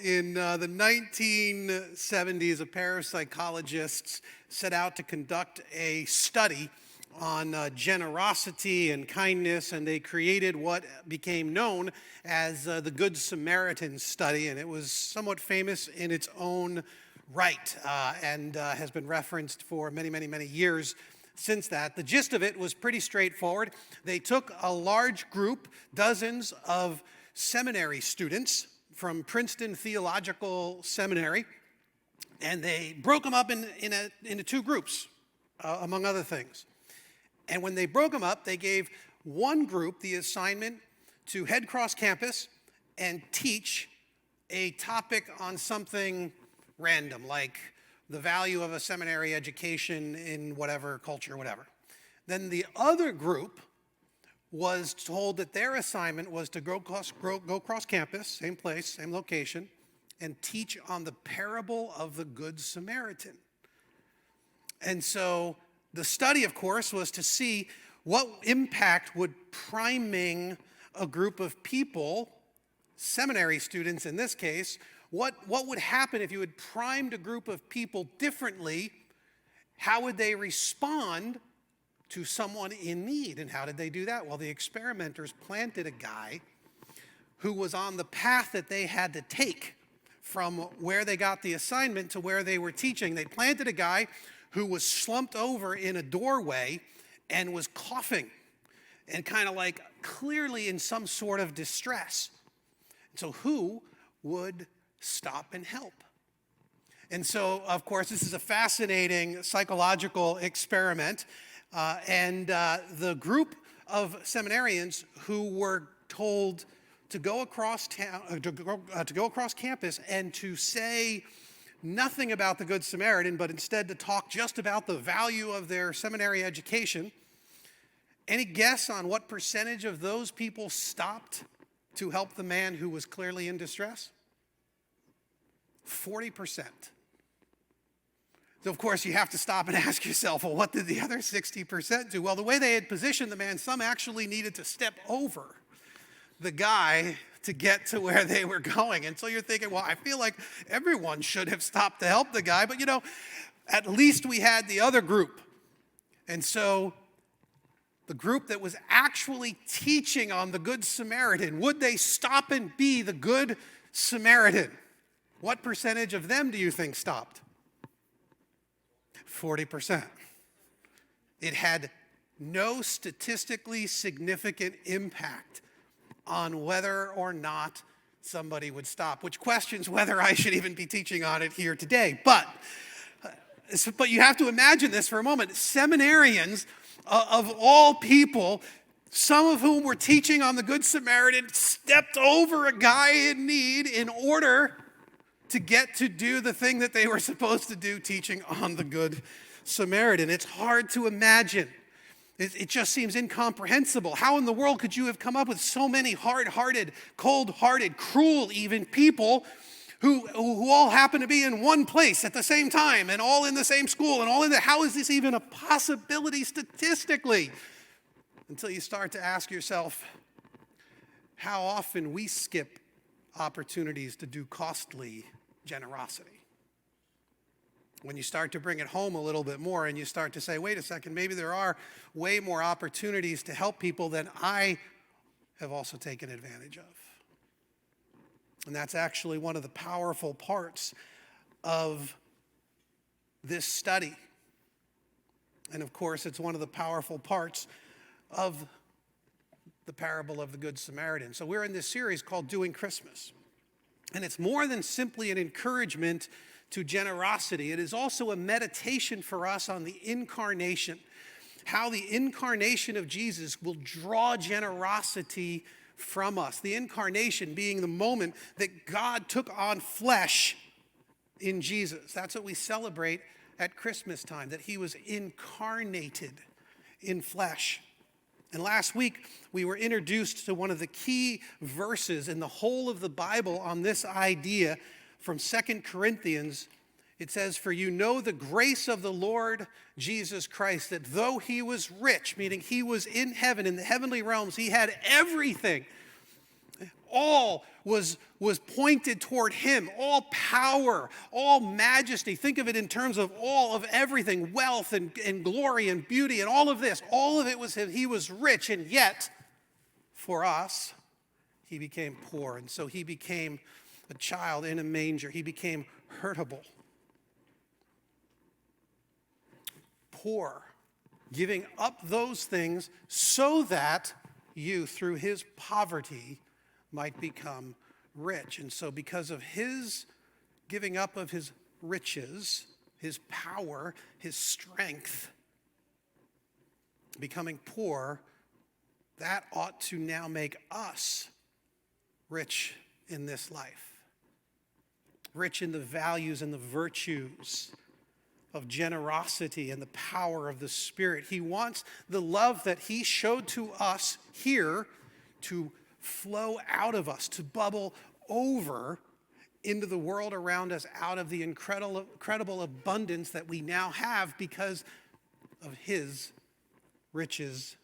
In the 1970s, a pair of psychologists set out to conduct a study on generosity and kindness, and they created what became known as the Good Samaritan study, and it was somewhat famous in its own right and has been referenced for many, many, many years since that. The gist of it was pretty straightforward. They took a large group, dozens of seminary students from Princeton Theological Seminary, and they broke them up into two groups, among other things. And when they broke them up, they gave one group the assignment to head across campus and teach a topic on something random, like the value of a seminary education in whatever culture, whatever. Then the other group was told that their assignment was to go across campus, same place, same location, and teach on the parable of the Good Samaritan. And so the study, of course, was to see what impact would priming a group of people, seminary students in this case, what would happen if you had primed a group of people differently? How would they respond to someone in need? And how did they do that? Well, the experimenters planted a guy who was on the path that they had to take from where they got the assignment to where they were teaching. They planted a guy who was slumped over in a doorway and was coughing and kind of like clearly in some sort of distress. So who would stop and help? And so, of course, this is a fascinating psychological experiment. The group of seminarians who were told to go across to go across campus and to say nothing about the Good Samaritan, but instead to talk just about the value of their seminary education. Any guess on what percentage of those people stopped to help the man who was clearly in distress? 40%. So, of course, you have to stop and ask yourself, well, what did the other 60% do? Well, the way they had positioned the man, some actually needed to step over the guy to get to where they were going. And so you're thinking, well, I feel like everyone should have stopped to help the guy. But, at least we had the other group. And so the group that was actually teaching on the Good Samaritan, would they stop and be the Good Samaritan? What percentage of them do you think stopped? 40%. It had no statistically significant impact on whether or not somebody would stop, which questions whether I should even be teaching on it here today. But you have to imagine this for a moment. Seminarians of all people, some of whom were teaching on the Good Samaritan, stepped over a guy in need in order to get to do the thing that they were supposed to do, teaching on the Good Samaritan. It's hard to imagine. It just seems incomprehensible. How in the world could you have come up with so many hard-hearted, cold-hearted, cruel even people who all happen to be in one place at the same time and all in the same school and all in how is this even a possibility statistically? Until you start to ask yourself how often we skip opportunities to do costly generosity. When you start to bring it home a little bit more and you start to say, wait a second, maybe there are way more opportunities to help people than I have also taken advantage of. And that's actually one of the powerful parts of this study. And of course, it's one of the powerful parts of the parable of the Good Samaritan. So we're in this series called Doing Christmas. And it's more than simply an encouragement to generosity. It is also a meditation for us on the incarnation, how the incarnation of Jesus will draw generosity from us. The incarnation being the moment that God took on flesh in Jesus. That's what we celebrate at Christmas time, that he was incarnated in flesh. And last week, we were introduced to one of the key verses in the whole of the Bible on this idea from 2 Corinthians. It says, "For you know the grace of the Lord Jesus Christ, that though he was rich," meaning he was in heaven, in the heavenly realms, he had everything All was pointed toward him. All power, all majesty. Think of it in terms of all of everything, wealth and glory and beauty and all of this. All of it was him. He was rich, and yet, for us, he became poor. And so he became a child in a manger. He became hurtable. Poor, giving up those things so that you, through his poverty, might become rich. And so because of his giving up of his riches, his power, his strength, becoming poor, that ought to now make us rich in this life. Rich in the values and the virtues of generosity and the power of the Spirit. He wants the love that he showed to us here to flow out of us, to bubble over into the world around us, out of the incredible abundance that we now have because of his riches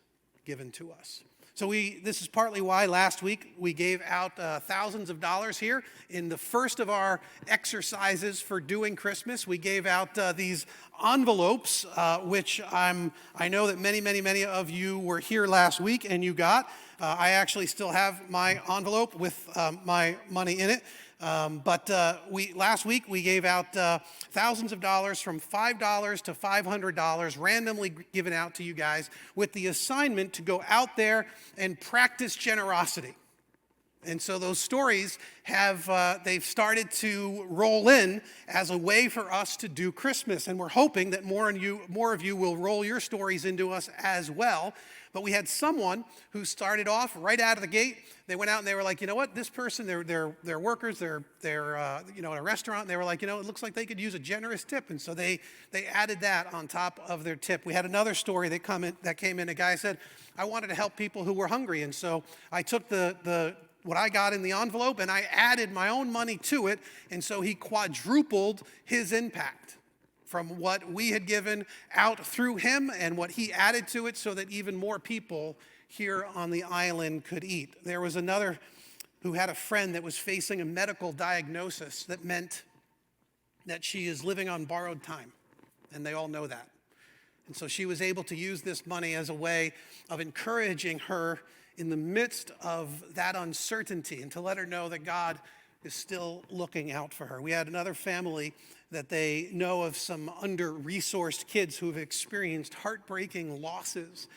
given to us. So this is partly why last week we gave out thousands of dollars here. In the first of our exercises for doing Christmas, we gave out these envelopes, which I know that many of you were here last week and you got. I actually still have my envelope with my money in it. But last week we gave out thousands of dollars, from $5 to $500, randomly given out to you guys with the assignment to go out there and practice generosity. And so those stories they've started to roll in as a way for us to do Christmas. And we're hoping that more of you will roll your stories into us as well. But we had someone who started off right out of the gate. They went out and they were like, you know what, this person, they're workers, they're at a restaurant. And they were like, it looks like they could use a generous tip. And so they added that on top of their tip. We had another story that came in. A guy said, I wanted to help people who were hungry. And so I took what I got in the envelope and I added my own money to it. And so he quadrupled his impact from what we had given out through him and what he added to it so that even more people here on the island could eat. There was another who had a friend that was facing a medical diagnosis that meant that she is living on borrowed time, and they all know that. And so she was able to use this money as a way of encouraging her in the midst of that uncertainty and to let her know that God is still looking out for her. We had another family that they know of, some under-resourced kids who have experienced heartbreaking losses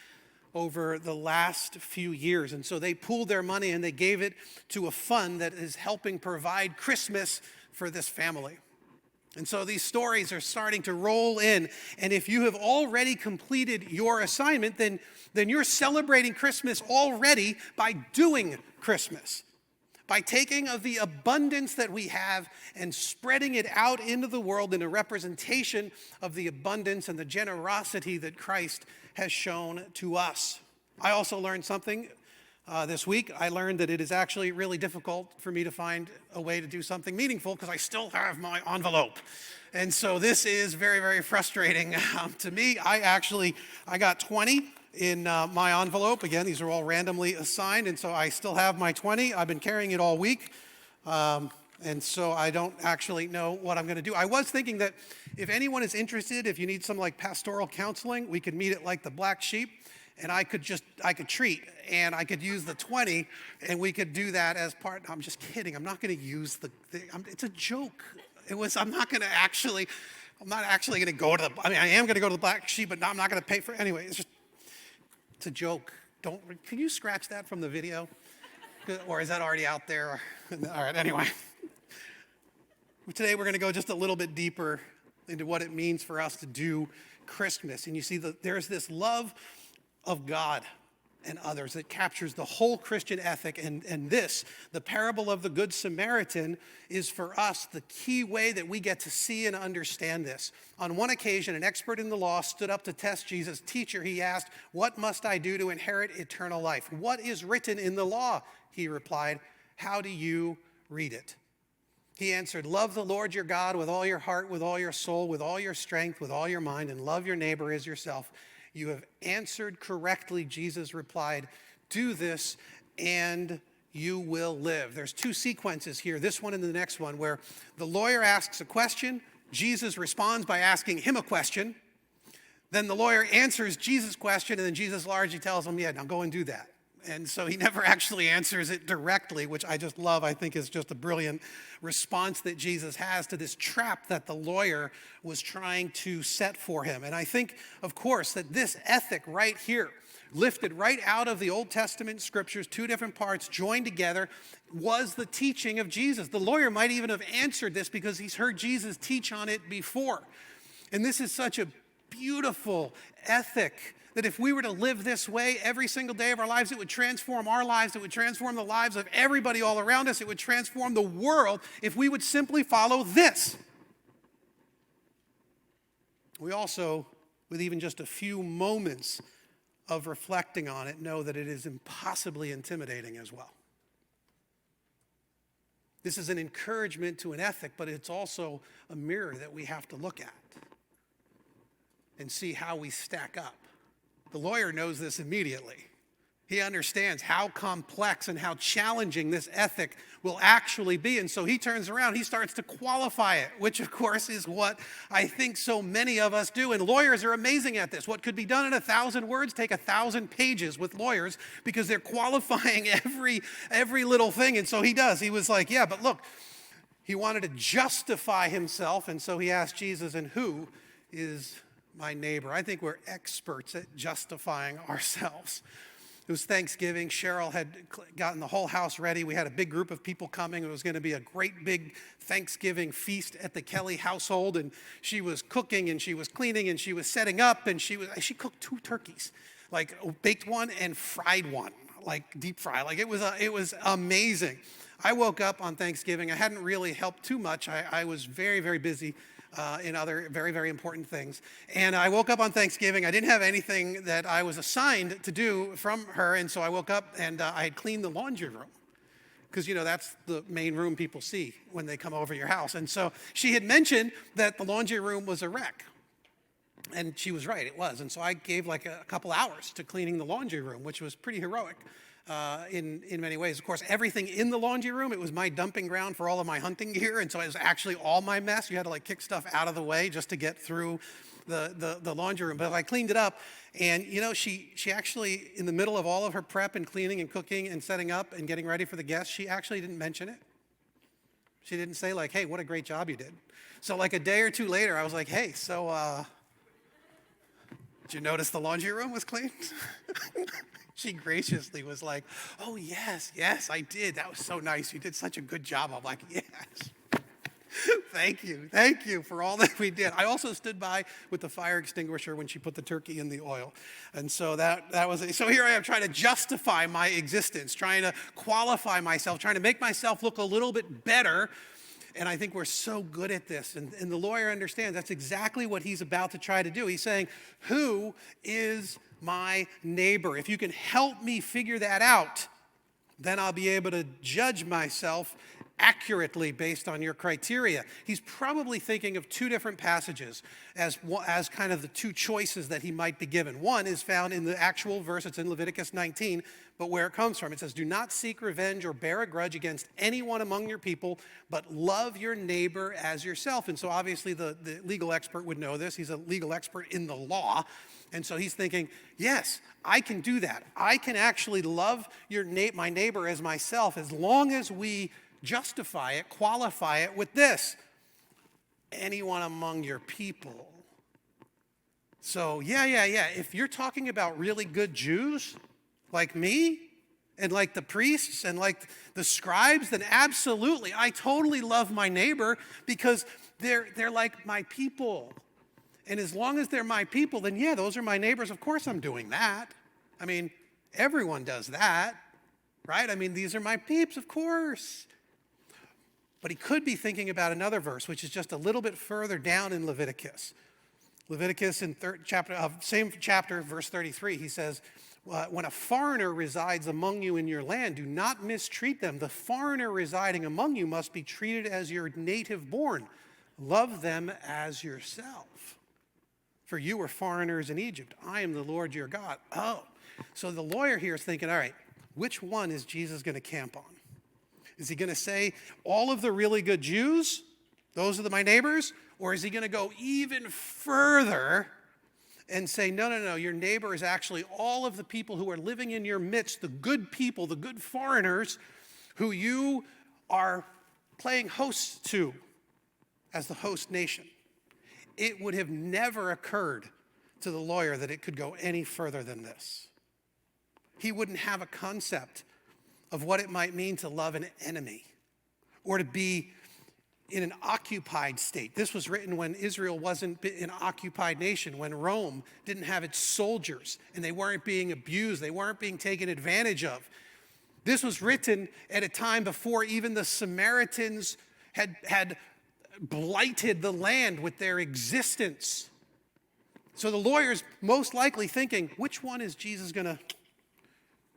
over the last few years. And so they pooled their money and they gave it to a fund that is helping provide Christmas for this family. And so these stories are starting to roll in. And if you have already completed your assignment, then you're celebrating Christmas already by doing Christmas. By taking of the abundance that we have and spreading it out into the world in a representation of the abundance and the generosity that Christ has shown to us. I also learned something this week. I learned that it is actually really difficult for me to find a way to do something meaningful because I still have my envelope. And so this is very, very frustrating to me. I got 20 in my envelope. Again, these are all randomly assigned, and so I still have my 20. I've been carrying it all week, and so I don't actually know what I'm going to do. I was thinking that if anyone is interested, if you need some like pastoral counseling, we could meet at like the Black Sheep, and I could treat, and I could use the 20, and we could do that as part. I'm just kidding. I'm not going to use it's a joke. I'm not actually going to go to I am going to go to the Black Sheep, but I'm not going to pay for it. Anyway, it's a joke. Can you scratch that from the video? Or is that already out there? All right, anyway. Today we're going to go just a little bit deeper into what it means for us to do Christmas. And you see that there's this love of God and others that captures the whole Christian ethic. And this, the parable of the Good Samaritan, is for us the key way that we get to see and understand this. On one occasion, an expert in the law stood up to test Jesus. Teacher, he asked, what must I do to inherit eternal life? What is written in the law? He replied, how do you read it? He answered, love the Lord your God with all your heart, with all your soul, with all your strength, with all your mind, and love your neighbor as yourself. You have answered correctly, Jesus replied. Do this and you will live. There's two sequences here, this one and the next one, where the lawyer asks a question, Jesus responds by asking him a question, then the lawyer answers Jesus' question, and then Jesus largely tells him, yeah, now go and do that. And so he never actually answers it directly, which I just love. I think is just a brilliant response that Jesus has to this trap that the lawyer was trying to set for him. And I think, of course, that this ethic right here, lifted right out of the Old Testament scriptures, two different parts joined together, was the teaching of Jesus. The lawyer might even have answered this because he's heard Jesus teach on it before. And this is such a beautiful ethic that if we were to live this way every single day of our lives, it would transform our lives. It would transform the lives of everybody all around us. It would transform the world if we would simply follow this. We also, with even just a few moments of reflecting on it, know that it is impossibly intimidating as well. This is an encouragement to an ethic, but it's also a mirror that we have to look at and see how we stack up. The lawyer knows this immediately. He understands how complex and how challenging this ethic will actually be. And so he turns around, he starts to qualify it, which of course is what I think so many of us do. And lawyers are amazing at this. What could be done in 1,000 words, take 1,000 pages with lawyers because they're qualifying every little thing. And so he does. He was like, yeah, but look, he wanted to justify himself. And so he asked Jesus, and who is my neighbor? I think we're experts at justifying ourselves. It was Thanksgiving. Cheryl had gotten the whole house ready. We had a big group of people coming. It was going to be a great big Thanksgiving feast at the Kelly household. And she was cooking and she was cleaning and she was setting up and she cooked 2 turkeys, like baked one and fried one, like deep fry. Like it was amazing. I woke up on Thanksgiving. I hadn't really helped too much. I was very, very busy in other very, very important things. And I woke up on Thanksgiving. I didn't have anything that I was assigned to do from her. And so I woke up and I had cleaned the laundry room. Because, that's the main room people see when they come over your house. And so she had mentioned that the laundry room was a wreck. And she was right, it was. And so I gave like a couple hours to cleaning the laundry room, which was pretty heroic. In many ways. Of course, everything in the laundry room, it was my dumping ground for all of my hunting gear, and so it was actually all my mess. You had to like kick stuff out of the way just to get through the laundry room. But I cleaned it up, and she actually, in the middle of all of her prep and cleaning and cooking and setting up and getting ready for the guests, she actually didn't mention it. She didn't say like, hey, what a great job you did. So like a day or two later, I was like, hey, so did you notice the laundry room was clean? She graciously was like, oh, yes, I did. That was so nice. You did such a good job. I'm like, yes. Thank you for all that we did. I also stood by with the fire extinguisher when she put the turkey in the oil. And so that was it. So here I am trying to justify my existence, trying to qualify myself, trying to make myself look a little bit better. And I think we're so good at this. And the lawyer understands that's exactly what he's about to try to do. He's saying, who is my neighbor? If you can help me figure that out, then I'll be able to judge myself accurately based on your criteria. He's probably thinking of 2 different passages as kind of the 2 choices that he might be given. One is found in the actual verse. It's in Leviticus 19, but where it comes from, it says, do not seek revenge or bear a grudge against anyone among your people, but love your neighbor as yourself. And so obviously the legal expert would know this. He's a legal expert in the law. And so he's thinking, yes, I can do that. I can actually love my neighbor as myself as long as we justify it, qualify it with this. Anyone among your people. So yeah. If you're talking about really good Jews like me and like the priests and like the scribes, then absolutely, I totally love my neighbor because they're like my people. And as long as they're my people, then yeah, those are my neighbors. Of course I'm doing that. I mean, everyone does that, right? I mean, these are my peeps, of course. But he could be thinking about another verse, which is just a little bit further down in Leviticus. Leviticus in same chapter, verse 33, he says, when a foreigner resides among you in your land, do not mistreat them. The foreigner residing among you must be treated as your native born. Love them as yourself. For you were foreigners in Egypt. I am the Lord your God. Oh, so the lawyer here is thinking, all right, which one is Jesus going to camp on? Is he going to say, all of the really good Jews, those are my neighbors? Or is he going to go even further and say, no, your neighbor is actually all of the people who are living in your midst, the good people, the good foreigners who you are playing host to as the host nation? It would have never occurred to the lawyer that it could go any further than this. He wouldn't have a concept of what it might mean to love an enemy or to be in an occupied state. This was written when Israel wasn't an occupied nation, when Rome didn't have its soldiers and they weren't being abused, they weren't being taken advantage of. This was written at a time before even the Samaritans had blighted the land with their existence. So the lawyer's most likely thinking, which one is Jesus going to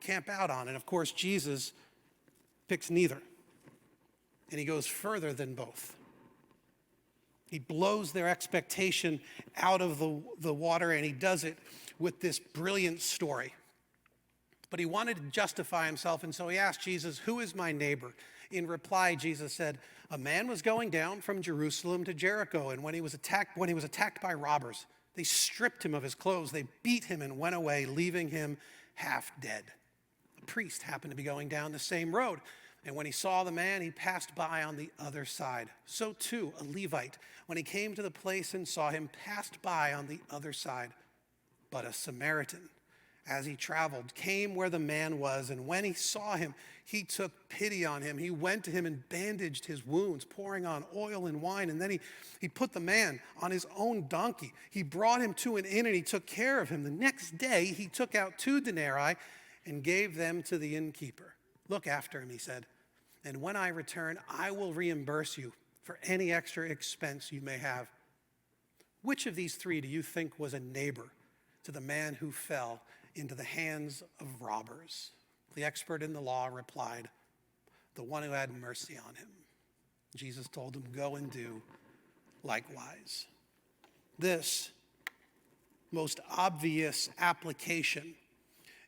camp out on? And of course, Jesus picks neither. And he goes further than both. He blows their expectation out of the water, and he does it with this brilliant story. But he wanted to justify himself, and so he asked Jesus, who is my neighbor? In reply, Jesus said, a man was going down from Jerusalem to Jericho, and when he was attacked by robbers, they stripped him of his clothes, they beat him and went away, leaving him half dead. A priest happened to be going down the same road, and when he saw the man, he passed by on the other side. So too, a Levite, when he came to the place and saw him, passed by on the other side. But a Samaritan, as he traveled, came where the man was, and when he saw him, he took pity on him. He went to him and bandaged his wounds, pouring on oil and wine, and then he put the man on his own donkey. He brought him to an inn, and he took care of him. The next day, he took out 2 denarii and gave them to the innkeeper. Look after him, he said, and when I return, I will reimburse you for any extra expense you may have. Which of these 3 do you think was a neighbor to the man who fell into the hands of robbers? The expert in the law replied, the one who had mercy on him. Jesus told him, go and do likewise. This most obvious application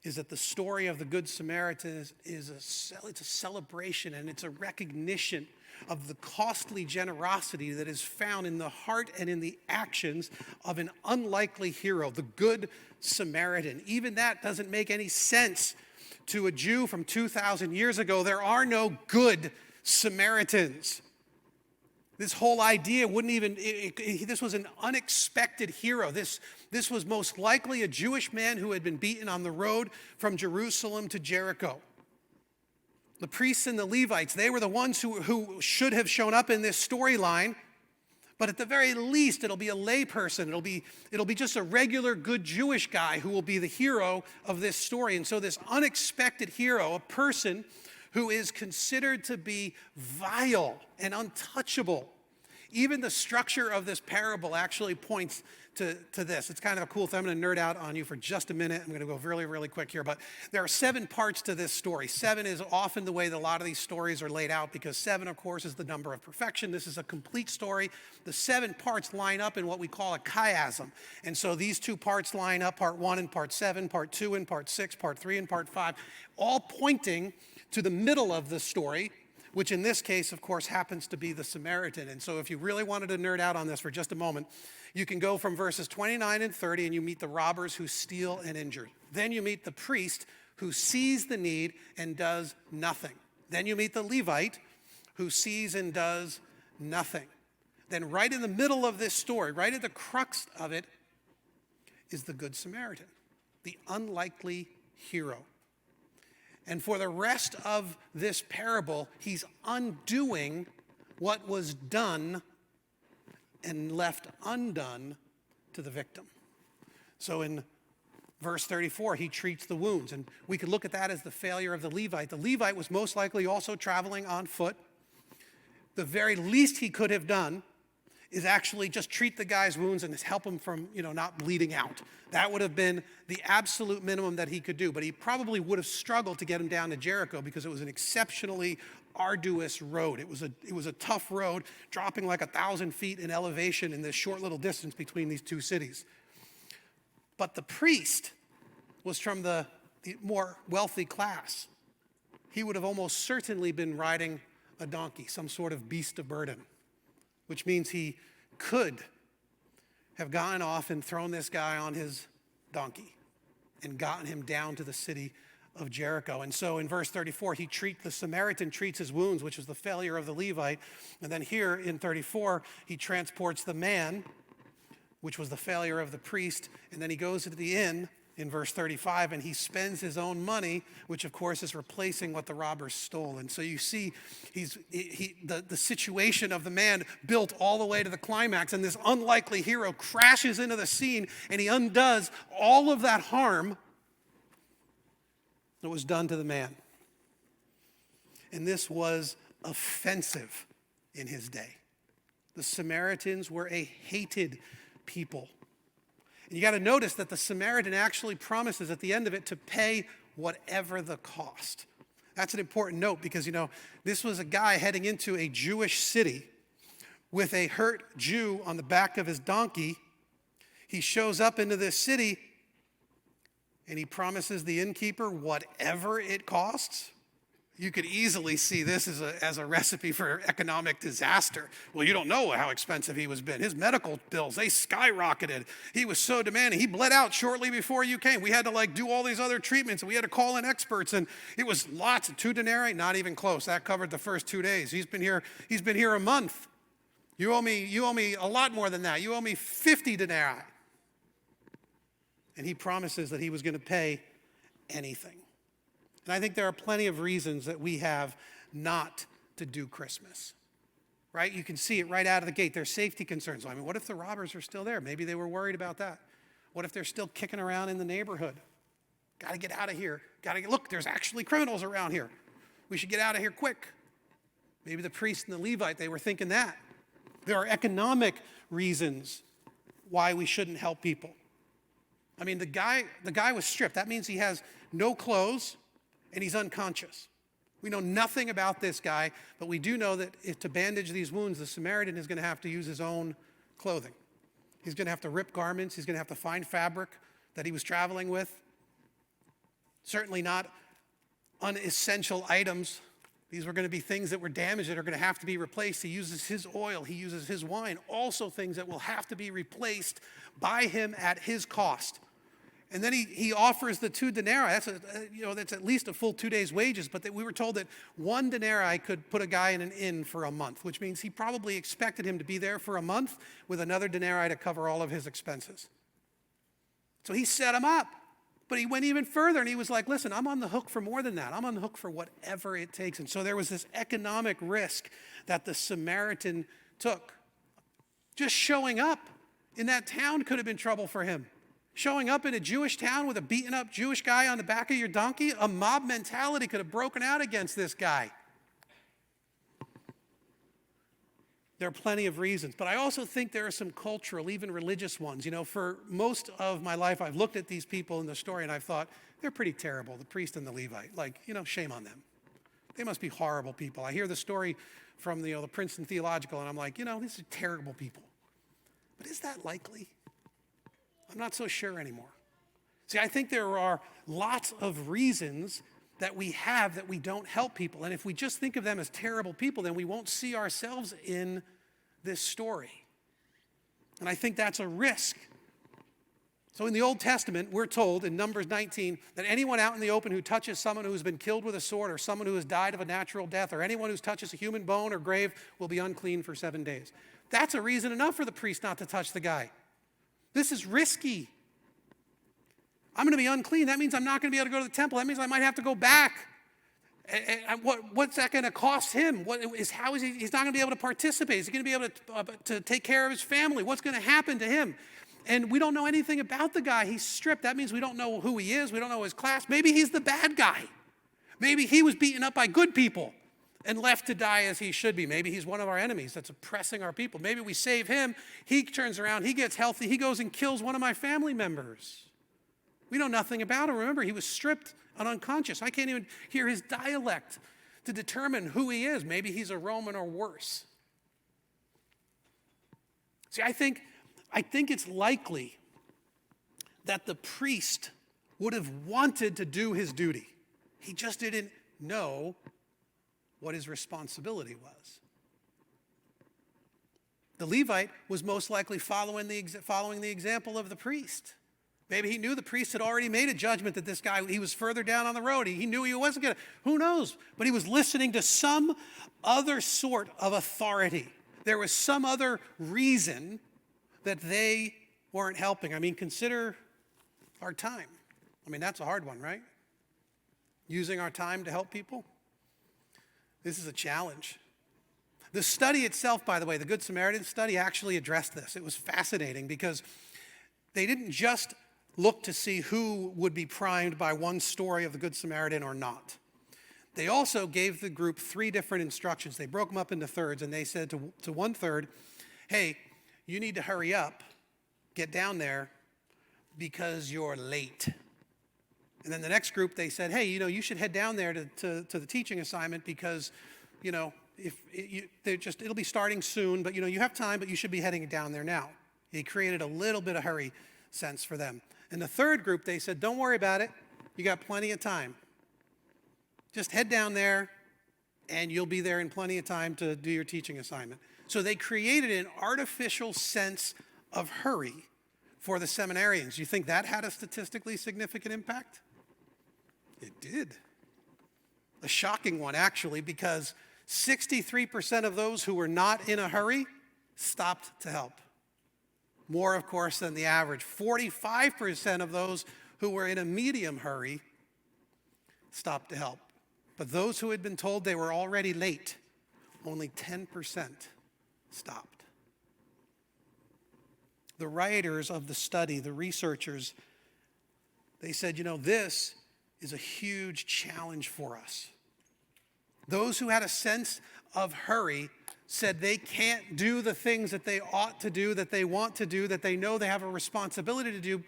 is that the story of the Good Samaritan is a celebration, and it's a recognition of the costly generosity that is found in the heart and in the actions of an unlikely hero, the Good Samaritan. Even that doesn't make any sense to a Jew from 2,000 years ago. There are no good Samaritans. This whole idea wouldn't even, this was an unexpected hero. This was most likely a Jewish man who had been beaten on the road from Jerusalem to Jericho. The priests and the Levites, they were the ones who should have shown up in this storyline. But at the very least, it'll be a layperson. It'll be just a regular good Jewish guy who will be the hero of this story. And so this unexpected hero, a person who is considered to be vile and untouchable. Even the structure of this parable actually points to this. It's kind of a cool thing. I'm going to nerd out on you for just a minute. I'm going to go really, really quick here. But there are 7 parts to this story. 7 is often the way that a lot of these stories are laid out, because 7, of course, is the number of perfection. This is a complete story. The 7 parts line up in what we call a chiasm. And so these 2 parts line up, part 1 and part 7, part 2 and part 6, part 3 and part 5, all pointing to the middle of the story, which in this case, of course, happens to be the Samaritan. And so if you really wanted to nerd out on this for just a moment, you can go from verses 29 and 30, and you meet the robbers who steal and injure. Then you meet the priest who sees the need and does nothing. Then you meet the Levite who sees and does nothing. Then right in the middle of this story, right at the crux of it, is the Good Samaritan, the unlikely hero. And for the rest of this parable, he's undoing what was done and left undone to the victim. So in verse 34, he treats the wounds. And we could look at that as the failure of the Levite. The Levite was most likely also traveling on foot. The very least he could have done is actually just treat the guy's wounds and help him from, not bleeding out. That would have been the absolute minimum that he could do. But he probably would have struggled to get him down to Jericho because it was an exceptionally arduous road. It was a tough road, dropping like 1,000 feet in elevation in this short little distance between these 2 cities. But the priest was from the more wealthy class. he would have almost certainly been riding a donkey, some sort of beast of burden, which means he could have gone off and thrown this guy on his donkey and gotten him down to the city of Jericho. And so in verse 34, the Samaritan treats his wounds, which was the failure of the Levite. And then here in 34, he transports the man, which was the failure of the priest. And then he goes to the inn in verse 35, and he spends his own money, which of course is replacing what the robbers stole. And so you see the situation of the man built all the way to the climax, and this unlikely hero crashes into the scene, and he undoes all of that harm that was done to the man. And this was offensive in his day. The Samaritans were a hated people. And you got to notice that the Samaritan actually promises at the end of it to pay whatever the cost. That's an important note because, this was a guy heading into a Jewish city with a hurt Jew on the back of his donkey. He shows up into this city and he promises the innkeeper whatever it costs. You could easily see this as a recipe for economic disaster. Well, you don't know how expensive he was been. His medical bills, they skyrocketed. He was so demanding. He bled out shortly before you came. We had to do all these other treatments, and we had to call in experts, and it was lots. 2 denarii, not even close. That covered the first 2 days. He's been here a month. You owe me a lot more than that. You owe me 50 denarii. And he promises that he was going to pay anything. And I think there are plenty of reasons that we have not to do Christmas, right? You can see it right out of the gate. There's safety concerns. I mean, what if the robbers are still there? Maybe they were worried about that. What if they're still kicking around in the neighborhood? Got to get out of here. Look, there's actually criminals around here. We should get out of here quick. Maybe the priest and the Levite, they were thinking that. There are economic reasons why we shouldn't help people. I mean, the guy was stripped. That means he has no clothes, and he's unconscious. We know nothing about this guy, but we do know that to bandage these wounds, the Samaritan is going to have to use his own clothing. He's going to have to rip garments. He's going to have to find fabric that he was traveling with. Certainly not unessential items. These were going to be things that were damaged that are going to have to be replaced. He uses his oil. He uses his wine. Also things that will have to be replaced by him at his cost. And then he offers the 2 denarii. That's at least a full 2 days' wages. But we were told that 1 denarii could put a guy in an inn for a month, which means he probably expected him to be there for a month with another denarii to cover all of his expenses. So he set him up. But he went even further, and he was like, listen, I'm on the hook for more than that. I'm on the hook for whatever it takes. And so there was this economic risk that the Samaritan took. Just showing up in that town could have been trouble for him. Showing up in a Jewish town with a beaten up Jewish guy on the back of your donkey, a mob mentality could have broken out against this guy. There are plenty of reasons, but I also think there are some cultural, even religious ones. For most of my life, I've looked at these people in the story and I've thought, they're pretty terrible, the priest and the Levite. Shame on them. They must be horrible people. I hear the story from the Princeton Theological and I'm like, these are terrible people. But is that likely? I'm not so sure anymore. See, I think there are lots of reasons that we have that we don't help people. And if we just think of them as terrible people, then we won't see ourselves in this story. And I think that's a risk. So in the Old Testament, we're told in Numbers 19 that anyone out in the open who touches someone who's been killed with a sword or someone who has died of a natural death or anyone who touches a human bone or grave will be unclean for 7 days. That's a reason enough for the priest not to touch the guy. This is risky. I'm going to be unclean. That means I'm not going to be able to go to the temple. That means I might have to go back. And what's that going to cost him? He's not going to be able to participate. Is he going to be able to take care of his family? What's going to happen to him? And we don't know anything about the guy. He's stripped. That means we don't know who he is. We don't know his class. Maybe he's the bad guy. Maybe he was beaten up by good people and left to die as he should be. Maybe he's one of our enemies that's oppressing our people. Maybe we save him. He turns around. He gets healthy. He goes and kills one of my family members. We know nothing about him. Remember, he was stripped and unconscious. I can't even hear his dialect to determine who he is. Maybe he's a Roman or worse. See, I think it's likely that the priest would have wanted to do his duty. He just didn't know what his responsibility was. The Levite was most likely following the example of the priest. Maybe he knew the priest had already made a judgment that this guy, he was further down on the road. He knew he wasn't going to, who knows? But he was listening to some other sort of authority. There was some other reason that they weren't helping. I mean, consider our time. I mean, that's a hard one, right? Using our time to help people. This is a challenge. The study itself, by the way, the Good Samaritan study actually addressed this. It was fascinating because they didn't just look to see who would be primed by one story of the Good Samaritan or not. They also gave the group 3 different instructions. They broke them up into thirds, and they said to one third, hey, you need to hurry up, get down there, because you're late. And then the next group, they said, hey, you should head down there to the teaching assignment because, it'll be starting soon, but you have time, but you should be heading down there now. He created a little bit of hurry sense for them. And the third group, they said, don't worry about it. You got plenty of time. Just head down there and you'll be there in plenty of time to do your teaching assignment. So they created an artificial sense of hurry for the seminarians. You think that had a statistically significant impact? It did. A shocking one, actually, because 63% of those who were not in a hurry stopped to help. More, of course, than the average. 45% of those who were in a medium hurry stopped to help. But those who had been told they were already late, only 10% stopped. The writers of the study, the researchers, they said, this is a huge challenge for us. Those who had a sense of hurry said they can't do the things that they ought to do, that they want to do, that they know they have a responsibility to do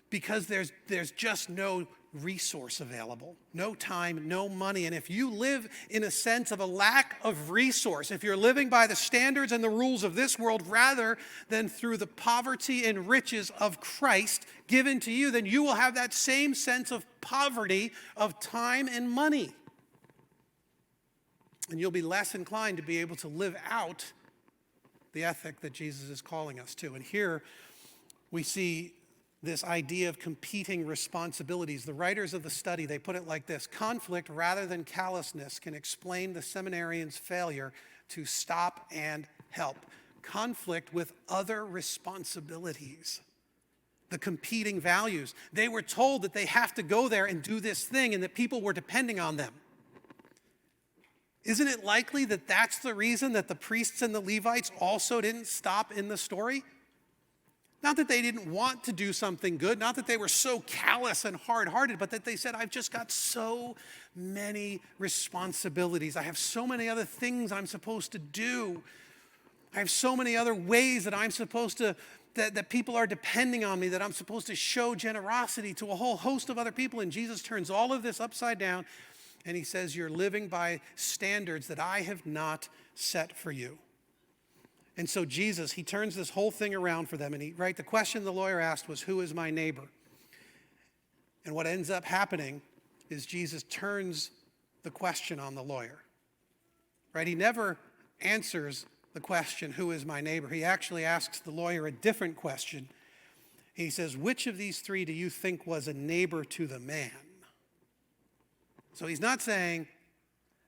because there's just no resource available, no time, no money. And if you live in a sense of a lack of resource, if you're living by the standards and the rules of this world rather than through the poverty and riches of Christ given to you, then you will have that same sense of poverty of time and money. And you'll be less inclined to be able to live out the ethic that Jesus is calling us to. And here we see this idea of competing responsibilities. The writers of the study, they put it like this: conflict rather than callousness can explain the seminarians' failure to stop and help. Conflict with other responsibilities. The competing values. They were told that they have to go there and do this thing and that people were depending on them. Isn't it likely that that's the reason that the priests and the Levites also didn't stop in the story? Not that they didn't want to do something good, not that they were so callous and hard-hearted, but that they said, I've just got so many responsibilities. I have so many other things I'm supposed to do. I have so many other ways that I'm supposed to, that people are depending on me, that I'm supposed to show generosity to a whole host of other people. And Jesus turns all of this upside down. And he says, you're living by standards that I have not set for you. And so Jesus, he turns this whole thing around for them. And the question the lawyer asked was, who is my neighbor? And what ends up happening is Jesus turns the question on the lawyer. Right? He never answers the question, who is my neighbor? He actually asks the lawyer a different question. He says, which of these 3 do you think was a neighbor to the man? So he's not saying,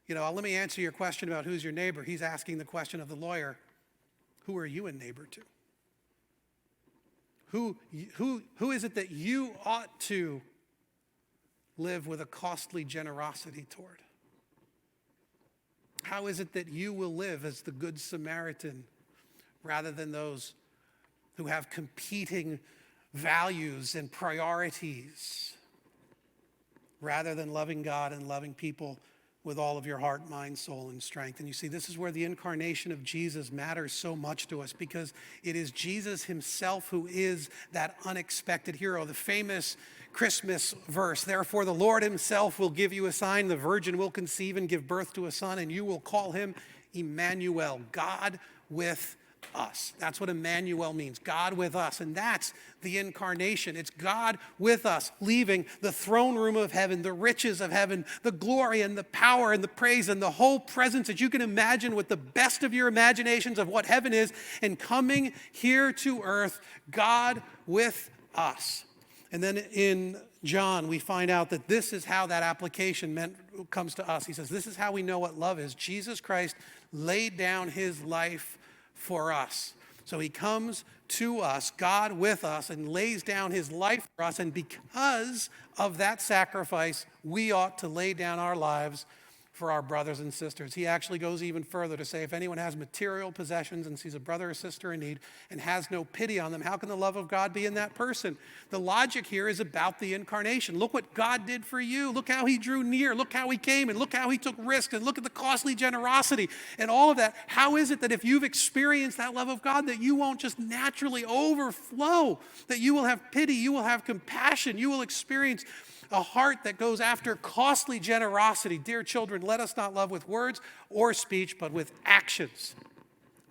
let me answer your question about who's your neighbor. He's asking the question of the lawyer, who are you a neighbor to? Who is it that you ought to live with a costly generosity toward? How is it that you will live as the Good Samaritan rather than those who have competing values and priorities? Rather than loving God and loving people with all of your heart, mind, soul, and strength. And you see, this is where the incarnation of Jesus matters so much to us, because it is Jesus himself who is that unexpected hero. The famous Christmas verse, therefore the Lord himself will give you a sign, the virgin will conceive and give birth to a son, and you will call him Emmanuel, God with us. That's what Emmanuel means, God with us. And that's the incarnation. It's God with us, leaving the throne room of heaven, the riches of heaven, the glory and the power and the praise and the whole presence that you can imagine with the best of your imaginations of what heaven is, and coming here to earth, God with us. And then in John, we find out that this is how that application comes to us. He says, this is how we know what love is. Jesus Christ laid down his life for us. So he comes to us, God with us, and lays down his life for us. And because of that sacrifice, we ought to lay down our lives for our brothers and sisters. He actually goes even further to say, if anyone has material possessions and sees a brother or sister in need and has no pity on them, how can the love of God be in that person? The logic here is about the incarnation. Look what God did for you. Look how he drew near. Look how he came, and look how he took risks, and look at the costly generosity and all of that. How is it that if you've experienced that love of God, that you won't just naturally overflow, that you will have pity, you will have compassion, you will experience a heart that goes after costly generosity? Dear children, let us not love with words or speech, but with actions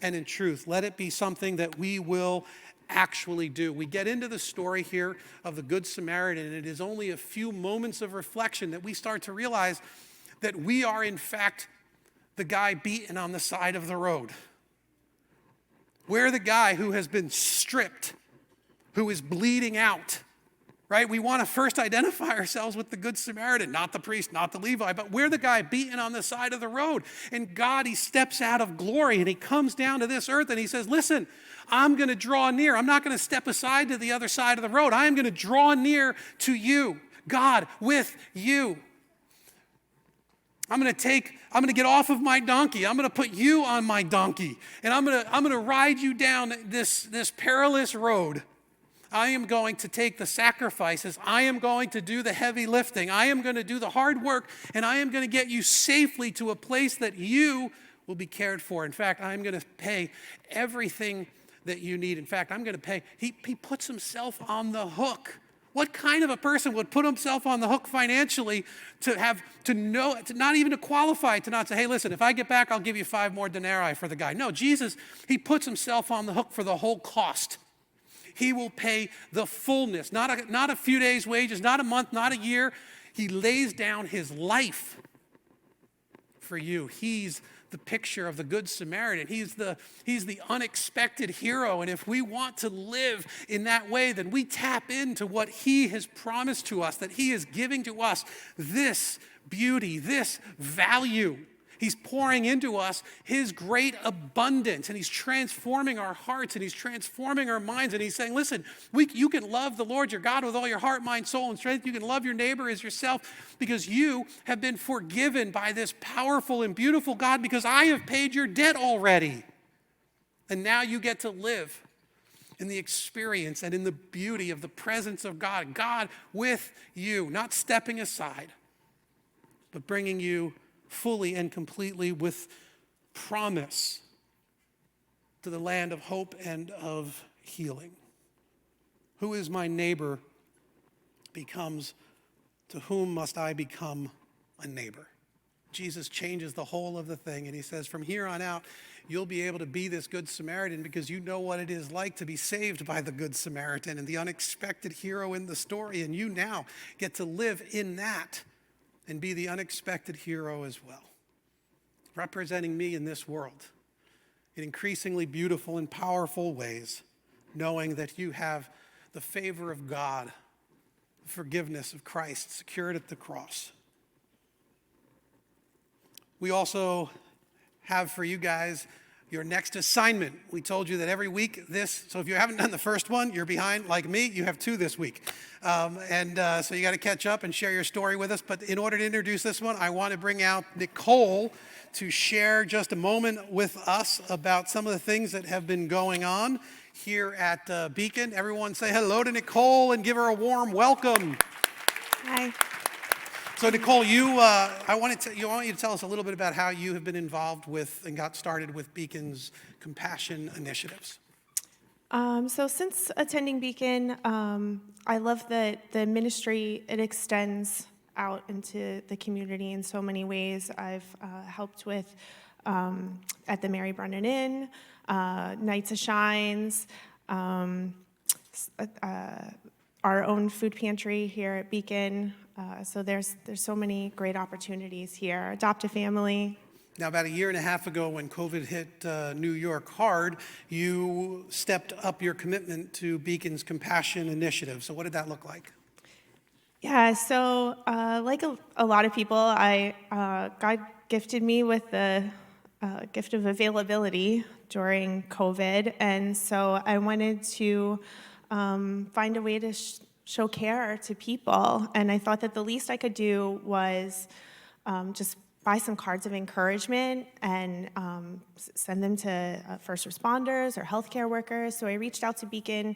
and in truth. Let it be something that we will actually do. We get into the story here of the Good Samaritan, and it is only a few moments of reflection that we start to realize that we are, in fact, the guy beaten on the side of the road. We're the guy who has been stripped, who is bleeding out. Right? We want to first identify ourselves with the Good Samaritan, not the priest, not the Levi, but we're the guy beaten on the side of the road. And God, he steps out of glory and he comes down to this earth and he says, listen, I'm going to draw near. I'm not going to step aside to the other side of the road. I am going to draw near to you, God, with you. I'm going to get off of my donkey. I'm going to put you on my donkey. And I'm going to ride you down this perilous road. I am going to take the sacrifices. I am going to do the heavy lifting. I am going to do the hard work, and I am going to get you safely to a place that you will be cared for. In fact, I'm going to pay everything that you need. In fact, I'm going to pay. He puts himself on the hook. What kind of a person would put himself on the hook financially to not even to qualify, to not say, hey, listen, if I get back, I'll give you 5 more denarii for the guy. No, Jesus, he puts himself on the hook for the whole cost. He will pay the fullness, not a few days' wages, not a month, not a year. He lays down his life for you. He's the picture of the Good Samaritan. He's the unexpected hero. And if we want to live in that way, then we tap into what he has promised to us, that he is giving to us this beauty, this value. He's pouring into us his great abundance, and he's transforming our hearts, and he's transforming our minds, and he's saying, listen, you can love the Lord your God with all your heart, mind, soul, and strength. You can love your neighbor as yourself because you have been forgiven by this powerful and beautiful God, because I have paid your debt already. And now you get to live in the experience and in the beauty of the presence of God, God with you, not stepping aside, but bringing you fully and completely with promise to the land of hope and of healing. Who is my neighbor becomes, to whom must I become a neighbor? Jesus changes the whole of the thing, and he says, from here on out, you'll be able to be this Good Samaritan because you know what it is like to be saved by the Good Samaritan and the unexpected hero in the story, and you now get to live in that and be the unexpected hero as well, representing me in this world in increasingly beautiful and powerful ways, knowing that you have the favor of God, the forgiveness of Christ secured at the cross. We also have for you guys your next assignment. We told you that every week so if you haven't done the first one, you're behind like me. You have 2 this week. So you got to catch up and share your story with us. But in order to introduce this one, I want to bring out Nicole to share just a moment with us about some of the things that have been going on here at Beacon. Everyone say hello to Nicole and give her a warm welcome. Hi. So Nicole, I want you to tell us a little bit about how you have been involved with and got started with Beacon's compassion initiatives. So since attending Beacon, I love that the ministry, it extends out into the community in so many ways. I've helped with at the Mary Brennan Inn. Nights of Shines, our own food pantry here at Beacon. So there's so many great opportunities here. Adopt a Family. Now, about a year and a half ago, when COVID hit New York hard, you stepped up your commitment to Beacon's Compassion Initiative. So what did that look like? Yeah, so like a lot of people, God gifted me with the gift of availability during COVID, and so I wanted to find a way to show care to people, and I thought that the least I could do was just buy some cards of encouragement and send them to first responders or healthcare workers. So I reached out to Beacon,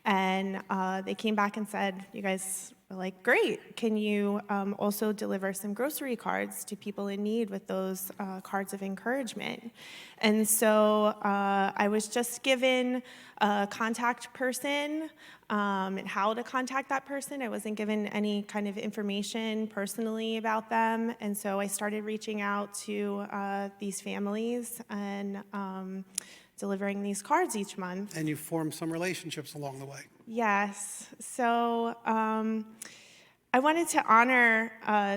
and they came back and said, "You guys are like, great. Can you also deliver some grocery cards to people in need with those cards of encouragement?" And so I was just given a contact person and how to contact that person. I wasn't given any kind of information personally about them. And so I started reaching out to these families and delivering these cards each month. And you formed some relationships along the way. Yes. So I wanted to honor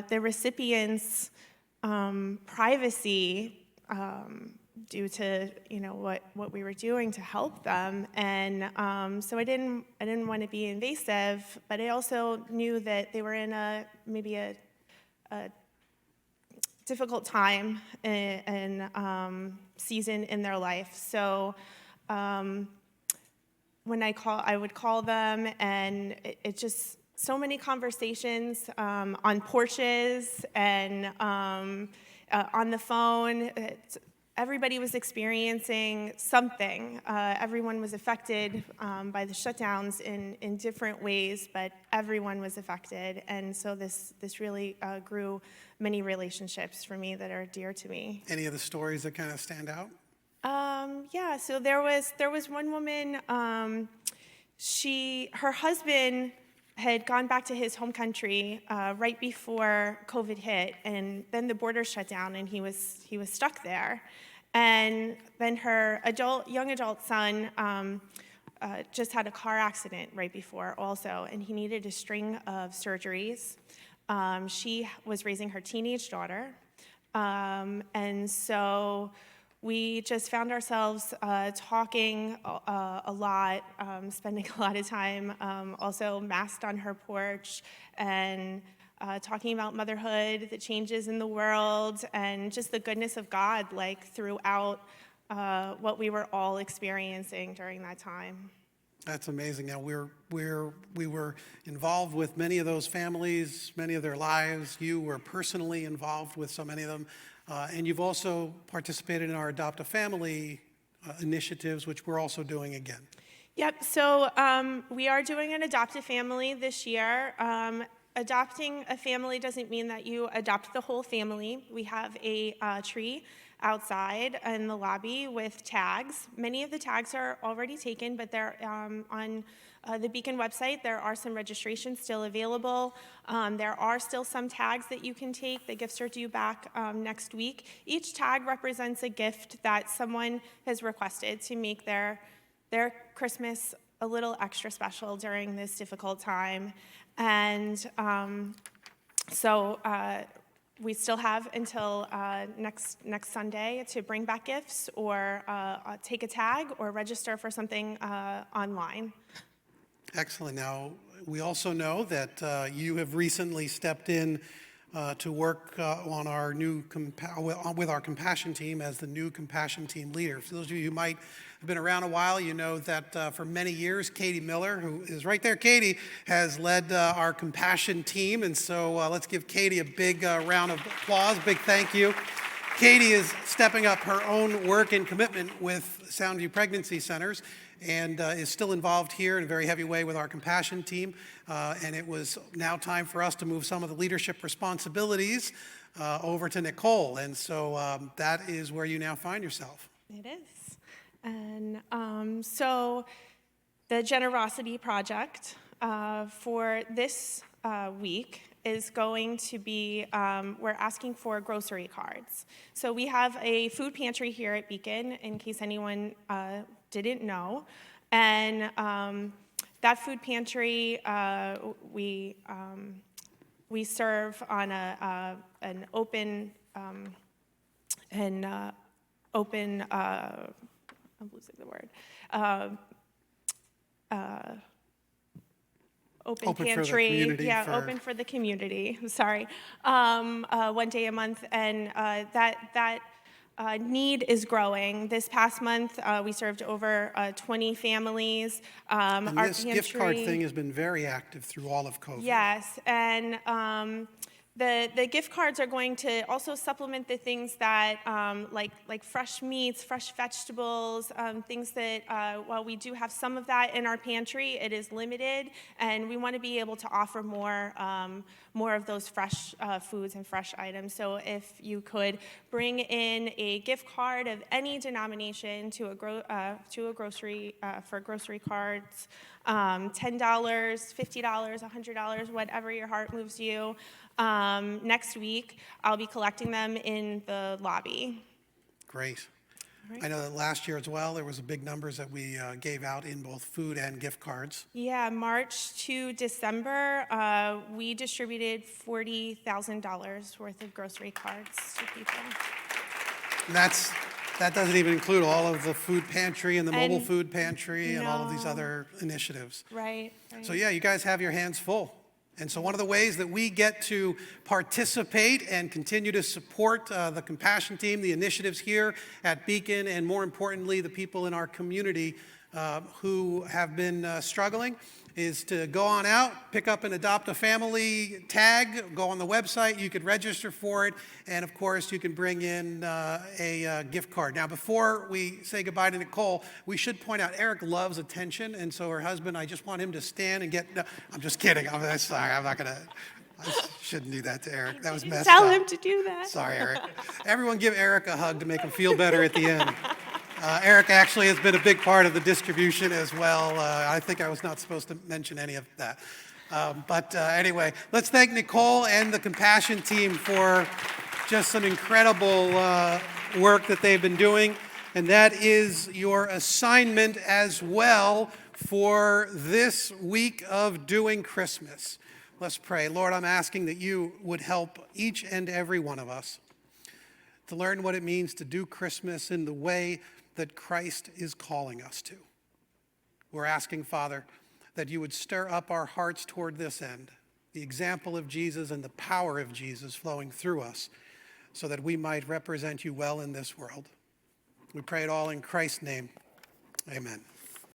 the recipients' privacy due to what we were doing to help them, and so I didn't want to be invasive, but I also knew that they were in maybe a difficult time and season in their life. So when I would call them, and it just so many conversations on porches and on the phone. Everybody was experiencing something. Everyone was affected by the shutdowns in different ways, but everyone was affected. And so this really grew many relationships for me that are dear to me. Any of the stories that kind of stand out? Yeah, so there was one woman, her husband had gone back to his home country right before COVID hit, and then the border shut down, and he was stuck there. And then her young adult son just had a car accident right before also, and he needed a string of surgeries. She was raising her teenage daughter, and so we just found ourselves talking a lot, spending a lot of time also masked on her porch, and talking about motherhood, the changes in the world, and just the goodness of God, like throughout what we were all experiencing during that time. That's amazing. Now we were involved with many of those families, many of their lives. You were personally involved with so many of them, and you've also participated in our Adopt a Family initiatives, which we're also doing again. Yep. So we are doing an Adopt a Family this year. Adopting a family doesn't mean that you adopt the whole family. We have a tree outside in the lobby with tags. Many of the tags are already taken, but they're on the Beacon website. There are some registrations still available. There are still some tags that you can take. The gifts are due back next week. Each tag represents a gift that someone has requested to make their Christmas a little extra special during this difficult time. And so we still have until next Sunday to bring back gifts or take a tag or register for something online. Excellent. Now, we also know that you have recently stepped in to work on our new with our compassion team as the new compassion team leader. For those of you who might have been around a while, you know that for many years, Katie Miller, who is right there, Katie, has led our compassion team. And so let's give Katie a big round of applause, big thank you. Katie is stepping up her own work and commitment with Soundview Pregnancy Centers, and is still involved here in a very heavy way with our compassion team. And it was now time for us to move some of the leadership responsibilities over to Nicole. And so that is where you now find yourself. It is. And so the Generosity Project for this week is going to be, we're asking for grocery cards. So we have a food pantry here at Beacon, in case anyone didn't know. And that food pantry, we serve on an open I'm losing the word. Open Open for the pantry, community open for the community. Sorry, 1 day a month, and that need is growing. This past month, we served over 20 families. And Our this pantry, gift card thing has been very active through all of COVID. yes, and the gift cards are going to also supplement the things that, like fresh meats, fresh vegetables, things that, while we do have some of that in our pantry, it is limited, and we want to be able to offer more of those fresh foods and fresh items. So if you could bring in a gift card of any denomination to a grocery for grocery cards, $10, $50, $100, whatever your heart moves you. Next week, I'll be collecting them in the lobby. Great. Right. I know that last year as well, there was a big numbers that we gave out in both food and gift cards. Yeah, March to December, we distributed $40,000 worth of grocery cards to people. And that doesn't even include all of the food pantry and the mobile And food pantry and all of these no. other initiatives. Right. So yeah, you guys have your hands full. And so one of the ways that we get to participate and continue to support the Compassion Team, the initiatives here at Beacon, and more importantly, the people in our community who have been struggling, is to go on out, pick up and adopt a family tag, go on the website, you could register for it, and of course you can bring in a gift card. Now before we say goodbye to Nicole, we should point out Eric loves attention, and so her husband, I just want him to stand and get, no, I'm just kidding, I'm sorry, I'm not gonna, I shouldn't do that to Eric, that was messed up. Tell him to do that. Sorry, Eric. Everyone give Eric a hug to make him feel better at the end. Eric actually has been a big part of the distribution as well. I think I was not supposed to mention any of that. But anyway, let's thank Nicole and the Compassion Team for just some incredible work that they've been doing. And that is your assignment as well for this week of doing Christmas. Let's pray. Lord, I'm asking that you would help each and every one of us to learn what it means to do Christmas in the way that Christ is calling us to. We're asking, Father, that you would stir up our hearts toward this end, the example of Jesus and the power of Jesus flowing through us, so that we might represent you well in this world. We pray it all in Christ's name. Amen.